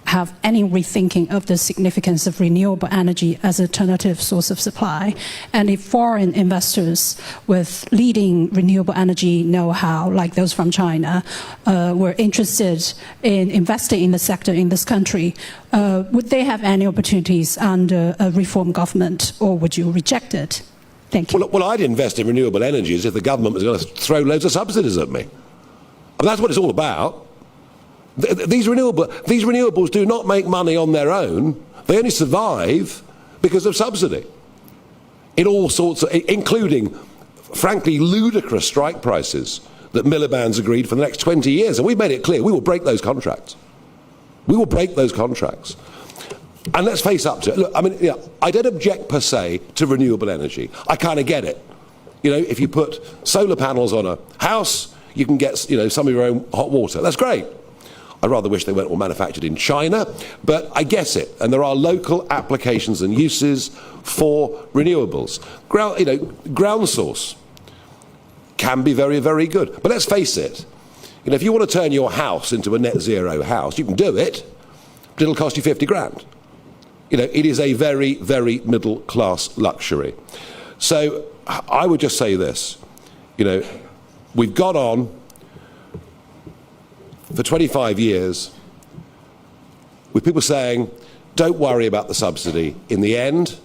have any rethinking of the significance of renewable energy as an alternative source of supply? And if foreign investors with leading renewable energy know-how, like those from China, were interested in investing in the sector in this country, would they have any opportunities under a reform government, or would you reject it? Thank you. Well, I'd invest in renewable energy as if the government was going to throw loads of subsidies at me. I mean, that's what it's all about. These renewables do not make money on their own. They only survive because of subsidy. In all sorts of, including, frankly, ludicrous strike prices that Miliband's agreed for the next 20 years. And we've made it clear we will break those contracts. We will break those contracts. And let's face up to it. Look, I mean, I don't object per se to renewable energy. I kind of get it. You know, if you put solar panels on a house, you can get, some of your own hot water. That's great. I rather wish they weren't all manufactured in China, but I guess it. And there are local applications and uses for renewables. Ground source can be very, very good. But let's face it. If you want to turn your house into a net zero house, you can do it, but it'll cost you 50 grand. It is a very, very middle class luxury. So I would just say this. We've got on for 25 years with people saying don't worry about the subsidy. In the end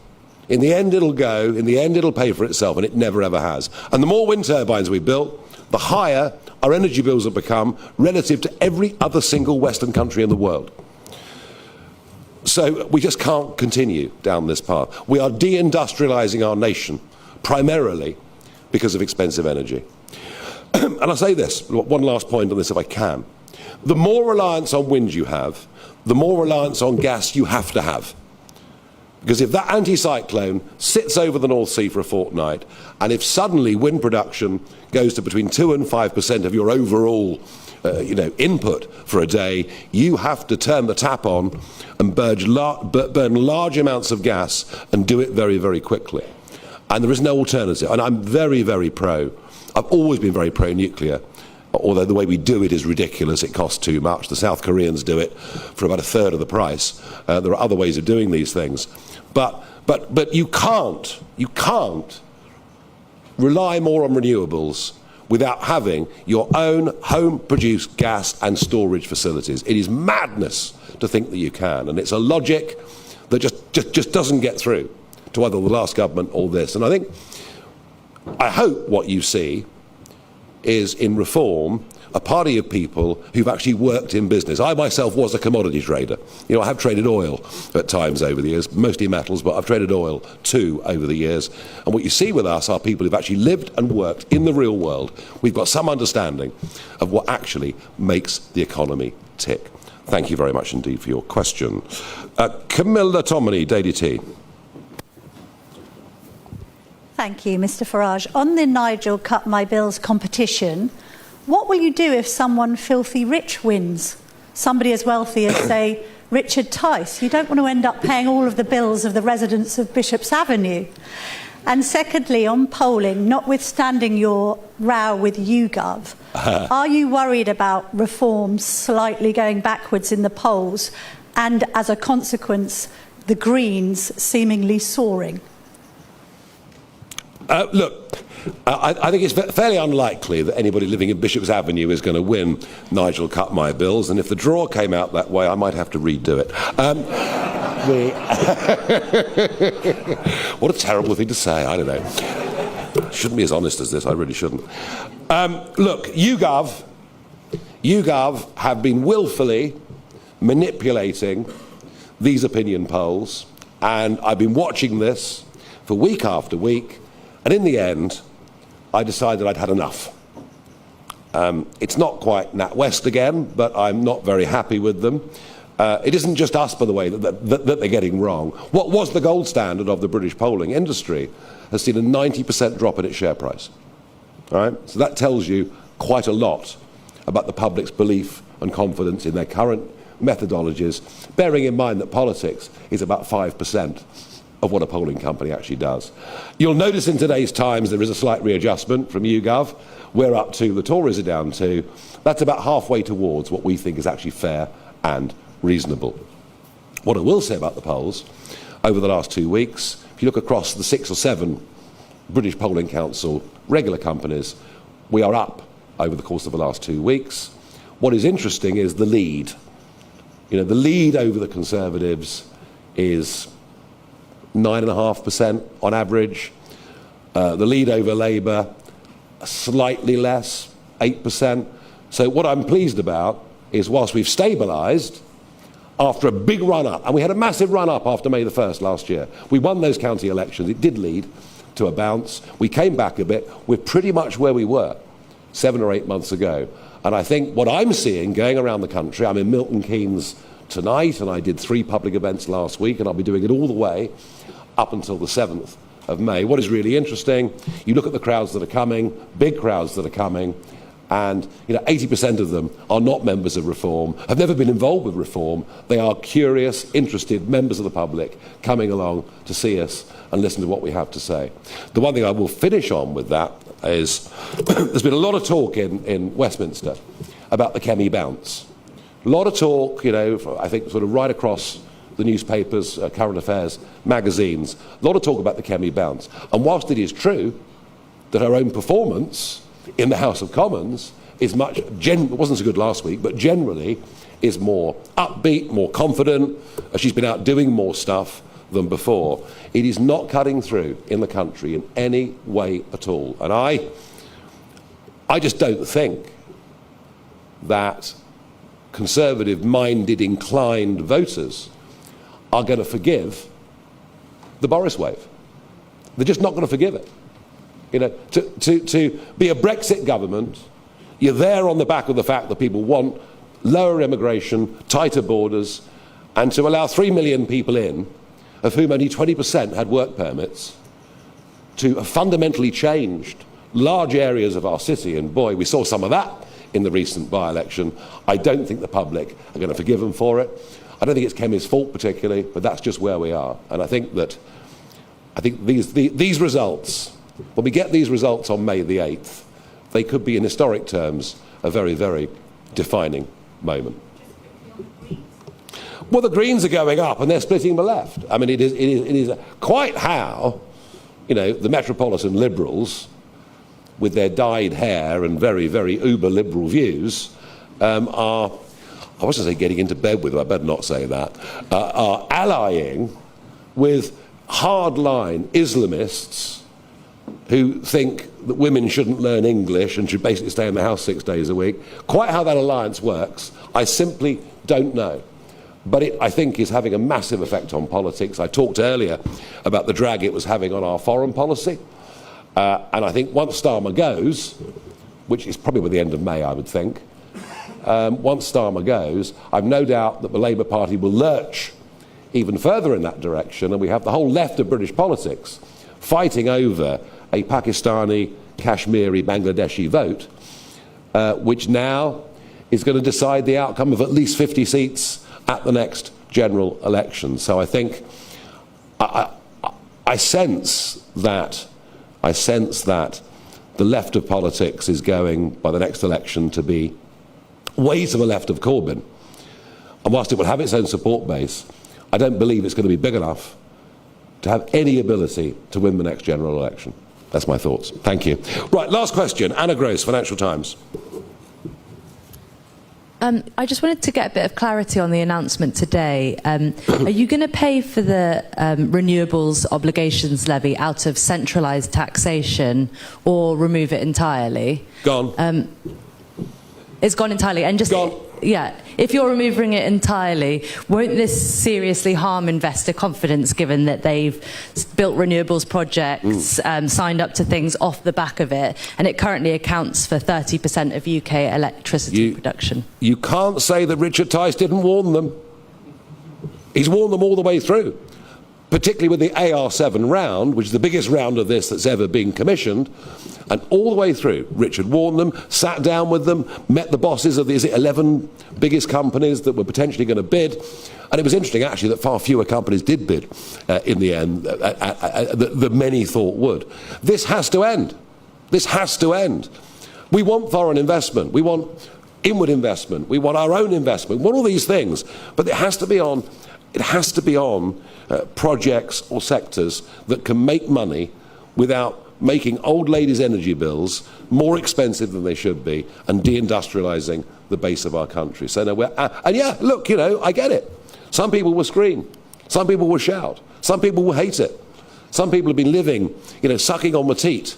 it'll go, in the end it'll pay for itself, and it never ever has. And the more wind turbines we built, the higher our energy bills have become relative to every other single Western country in the world. So we just can't continue down this path. We are deindustrializing our nation, primarily because of expensive energy. And I'll say this, one last point on this if I can. The more reliance on wind you have, the more reliance on gas you have to have. Because if that anticyclone sits over the North Sea for a fortnight, and if suddenly wind production goes to between 2 and 5% of your overall input for a day, you have to turn the tap on and burn large amounts of gas and do it very, very quickly. And there is no alternative. And I'm very, very pro. I've always been very pro-nuclear, although the way we do it is ridiculous. It costs too much. The South Koreans do it for about a third of the price. There are other ways of doing these things. But you can't rely more on renewables without having your own home-produced gas and storage facilities. It is madness to think that you can, and it's a logic that just doesn't get through to either the last government or this. And I hope what you see is, in Reform, a party of people who've actually worked in business. I myself was a commodity trader. I have traded oil at times over the years, mostly metals, but I've traded oil too over the years. And what you see with us are people who've actually lived and worked in the real world. We've got some understanding of what actually makes the economy tick. Thank you very much indeed for your question. Camilla Tominey, Daily T. Thank you, Mr. Farage. On the Nigel Cut My Bills competition, what will you do if someone filthy rich wins? Somebody as wealthy as, say, Richard Tice. You don't want to end up paying all of the bills of the residents of Bishop's Avenue. And secondly, on polling, notwithstanding your row with YouGov, are you worried about Reform slightly going backwards in the polls and, as a consequence, the Greens seemingly soaring? Look, I think it's fairly unlikely that anybody living in Bishop's Avenue is going to win Nigel Cut My Bills, and if the draw came out that way, I might have to redo it. What a terrible thing to say, I don't know. Shouldn't be as honest as this, I really shouldn't. Look, YouGov have been willfully manipulating these opinion polls, and I've been watching this for week after week. And in the end, I decided I'd had enough. It's not quite NatWest again, but I'm not very happy with them. It isn't just us, by the way, that they're getting wrong. What was the gold standard of the British polling industry has seen a 90% drop in its share price. All right? So that tells you quite a lot about the public's belief and confidence in their current methodologies, bearing in mind that politics is about 5% of what a polling company actually does. You'll notice in today's Times there is a slight readjustment from YouGov. We're up to, the Tories are down to. That's about halfway towards what we think is actually fair and reasonable. What I will say about the polls, over the last 2 weeks, if you look across the 6 or 7 British Polling Council regular companies, we are up over the course of the last 2 weeks. What is interesting is the lead. The lead over the Conservatives is 9.5% on average. The lead over Labour, slightly less, 8%. So what I'm pleased about is, whilst we've stabilised after a big run-up, and we had a massive run-up after May the 1st last year. We won those county elections. It did lead to a bounce. We came back a bit. We're pretty much where we were 7 or 8 months ago. And I think what I'm seeing going around the country, I'm in Milton Keynes tonight, and I did 3 public events last week, and I'll be doing it all the way up until the 7th of May. What is really interesting, you look at the crowds that are coming, big crowds that are coming, and 80% of them are not members of Reform, have never been involved with Reform. They are curious, interested members of the public coming along to see us and listen to what we have to say. The one thing I will finish on with that is there's been a lot of talk in Westminster about the Chemie bounce. A lot of talk, I think sort of right across the newspapers, current affairs, magazines, a lot of talk about the Chemie bounce. And whilst it is true that our own performance in the House of Commons is it wasn't so good last week, but generally is more upbeat, more confident. She's been out doing more stuff than before. It is not cutting through in the country in any way at all. And I just don't think that conservative-minded, inclined voters are going to forgive the Boris wave. They're just not going to forgive it. You know, to be a Brexit government, you're there on the back of the fact that people want lower immigration, tighter borders, and to allow 3 million people in, of whom only 20% had work permits, to have fundamentally changed large areas of our city. And boy, we saw some of that in the recent by-election. I don't think the public are going to forgive them for it. I don't think it's Kemi's fault particularly, but that's just where we are. And I think these results, when we get these results on May the 8th, they could be, in historic terms, a very, very defining moment. Well, the Greens are going up and they're splitting the left. I mean, it is quite how, you know, the Metropolitan Liberals, with their dyed hair and very, very uber-liberal views, are, I wasn't say getting into bed with them, I better not say that, are allying with hardline Islamists who think that women shouldn't learn English and should basically stay in the house 6 days a week. Quite how that alliance works, I simply don't know. But it, I think, is having a massive effect on politics. I talked earlier about the drag it was having on our foreign policy. And I think once Starmer goes, which is probably by the end of May, I would think, once Starmer goes, I've no doubt that the Labour Party will lurch even further in that direction, and we have the whole left of British politics fighting over a Pakistani, Kashmiri, Bangladeshi vote, which now is going to decide the outcome of at least 50 seats at the next general election. So I think I sense that the left of politics is going, by the next election, to be way to the left of Corbyn. And whilst it will have its own support base, I don't believe it's going to be big enough to have any ability to win the next general election. That's my thoughts. Thank you. Right, last question. Anna Gross, Financial Times. I just wanted to get a bit of clarity on the announcement today. Are you going to pay for the renewables obligations levy out of centralised taxation or remove it entirely? Gone. It's gone entirely. And just gone. Yeah, if you're removing it entirely, won't this seriously harm investor confidence, given that they've built renewables projects, signed up to things off the back of it, and it currently accounts for 30% of UK electricity production? You can't say that Richard Tice didn't warn them. He's warned them all the way through, particularly with the AR7 round, which is the biggest round of this that's ever been commissioned. And all the way through, Richard warned them, sat down with them, met the bosses of the 11 biggest companies that were potentially going to bid. And it was interesting, actually, that far fewer companies did bid in the end than many thought would. This has to end. This has to end. We want foreign investment. We want inward investment. We want our own investment. We want all these things. But it has to be on projects or sectors that can make money without making old ladies' energy bills more expensive than they should be and deindustrialising the base of our country. So no, and yeah, look, you know, I get it. Some people will scream. Some people will shout. Some people will hate it. Some people have been living, you know, sucking on the teat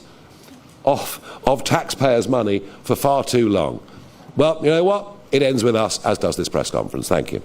of taxpayers' money for far too long. Well, you know what? It ends with us, as does this press conference. Thank you.